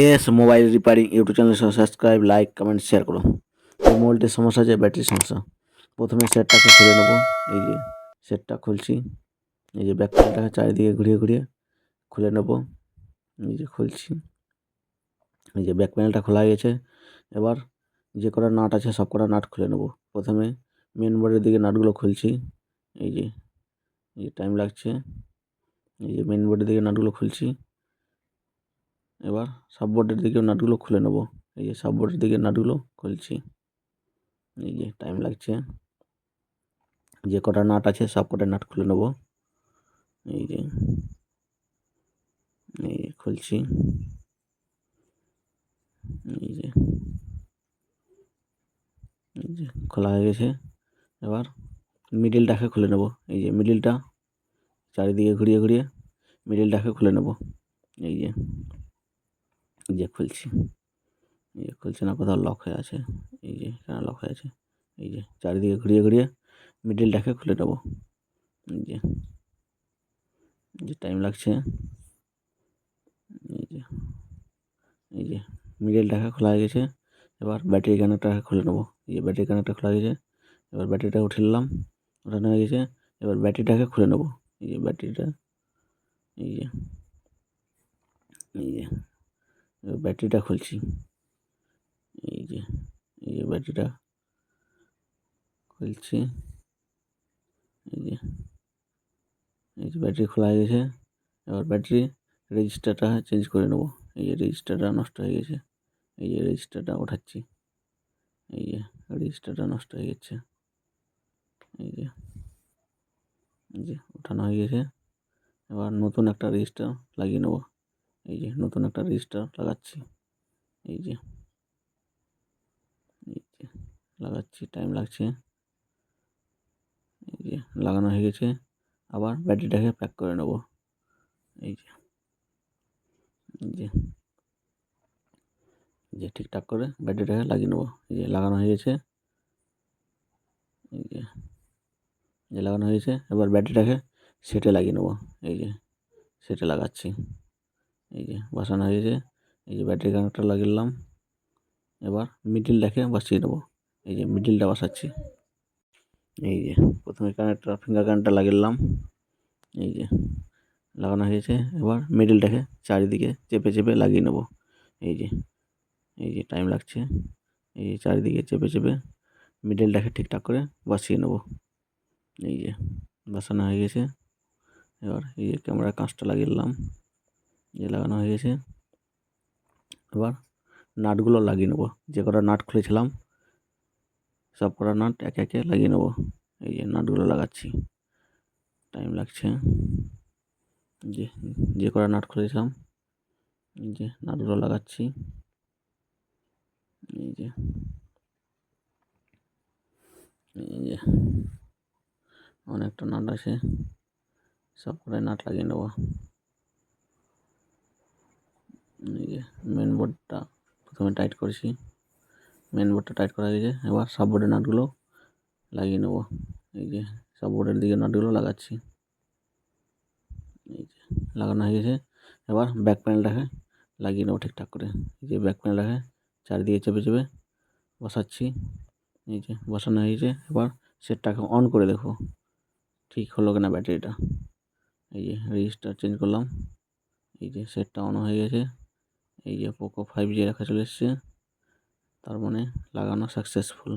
S mobile repairing YouTube channel subscribe like comment share করো। এই মোবাইলটির সমস্যা আছে ব্যাটারির সমস্যা। প্রথমে সেটটাকে খুলে নেব। এই যে সেটটা খুলছি। এই যে ব্যাক প্যানেলটাকে চারিদিকে ঘুরিয়ে ঘুরিয়ে খুলে নেব। এই যে খুলছি। এই যে ব্যাক প্যানেলটা খোলা হয়ে গেছে। এবার যে কটা নাট আছে সব কটা নাট খুলে নেব। প্রথমে মেন বোর্ডের দিকে নাটগুলো খুলছি। এই যে টাইম লাগছে। এই যে মেন বোর্ডের দিকে নাটগুলো খুলছি। এবার সাববোর্ডের দিকেও নাটগুলো খুলে নেব। এই যে সাববোর্ডের দিকে নাটগুলো খুলছি। এই যে টাইম লাগছে। যে কটা নাট আছে সব কটা নাট খুলে নেব। এই যে খুলছি। এই যে খোলা হয়ে গেছে। এবার মিডিলটাকে খুলে নেব। এই যে মিডিলটা চারিদিকে ঘুরিয়ে ঘুরিয়ে মিডিলটাকে খুলে নেব। এই যে খুলছি। এই যে খুলছে না, কোথাও লক হয়ে আছে। এই যে এখানে লক হয়ে আছে। এই যে চারিদিকে ঘুরিয়ে ঘুরিয়ে মিডিলটাকে খুলে নেব। এই যে টাইম লাগছে। এই যে মিডিলটাকে খোলা হয়ে গেছে। এবার ব্যাটারি কানেক্টরটাকে খুলে নেব। এই যে ব্যাটারি কানেক্টর খোলা গেছে। এবার ব্যাটারিটা উঠে নিলাম, উঠানো হয়ে গেছে। এবার ব্যাটারিটাকে খুলে নেব। এই যে ব্যাটারিটা এই যে এবার ব্যাটারিটা খুলছি। এই যে ব্যাটারিটা খুলছি। এই যে ব্যাটারি খোলা হয়ে গেছে। এবার ব্যাটারি রেজিস্টারটা চেঞ্জ করে নেব। এই যে রেজিস্টারটা নষ্ট হয়ে গেছে। এই যে রেজিস্টারটা ওঠাচ্ছি। এই যে রেজিস্টারটা নষ্ট হয়ে গেছে। এই যে ওঠানো হয়ে গেছে। এবার নতুন একটা রেজিস্টার লাগিয়ে নেব। এই যে নতুন একটা রেজিস্টার লাগাচ্ছি। এই যে লাগাচ্ছি, টাইম লাগছে। এই যে লাগানো হয়ে গেছে। আবার ব্যাটারিটাকে প্যাক করে নেব। এই যে ঠিকঠাক করে ব্যাটারিটাকে লাগিয়ে নেব। এই যে লাগানো হয়ে গেছে। এই যে লাগানো হয়েছে। এবার ব্যাটারিটাকে সেটে লাগিয়ে নেব। এই যে সেটে লাগাচ্ছি। এই যে বসানো হয়ে গেছে। এই যে ব্যাটারি কানেক্টর লাগিয়ে নিলাম। এবার মিডিলটাকে বসিয়ে নেব। এই যে মিডিলটা বসাচ্ছি। এই যে প্রথমে ফিঙ্গার কানেক্টর লাগিয়ে নিলাম। এই যে লাগানো হয়েছে। এবার মিডিলটাকে চারিদিকে চেপে চেপে লাগিয়ে নেব। এই যে টাইম লাগছে। এই যে চারিদিকে চেপে চেপে মিডিলটাকে ঠিকঠাক করে বসিয়ে নেব। এই যে বসানো হয়ে গেছে। এবার এই যে ক্যামেরার কাঁচটা লাগিয়ে নিলাম। যে লাগানো হয়ে গেছে। এবার নাটগুলো লাগিয়ে নেব। যে কটা নাট খুলেছিলাম সব কটা নাট একে একে লাগিয়ে নেব। এই যে নাটগুলো লাগাচ্ছি। টাইম লাগছে। যে কটা নাট খুলেছিলাম এই যে নাটগুলো লাগাচ্ছি। এই যে অনেকটা নাট আছে, সব কটাই নাট লাগিয়ে নেব। এই যে মেন বোর্ডটা প্রথমে টাইট করেছি। মেন বোর্ডটা টাইট করা গেছে। এবার সাববোর্ডের নাটগুলো লাগিয়ে নেব। এই যে সাববোর্ডের দিকে নাটগুলো লাগাচ্ছি। এই যে লাগানো হয়ে গেছে। এবার ব্যাক প্যানেলটাকে লাগিয়ে নেব ঠিকঠাক করে। এই যে ব্যাক প্যানেলটাকে চারিদিকে চেপে চেপে বসাচ্ছি। এই যে বসানো হয়েছে। এবার সেটটাকে অন করে দেখো ঠিক হলো কিনা ব্যাটারিটা। এই যে রেজিস্টার চেঞ্জ করলাম। এই যে সেটটা অন হয়ে গেছে। এই যে পোকো 5G লেখা চলে এসছে, তার মানে লাগানো সাকসেসফুল।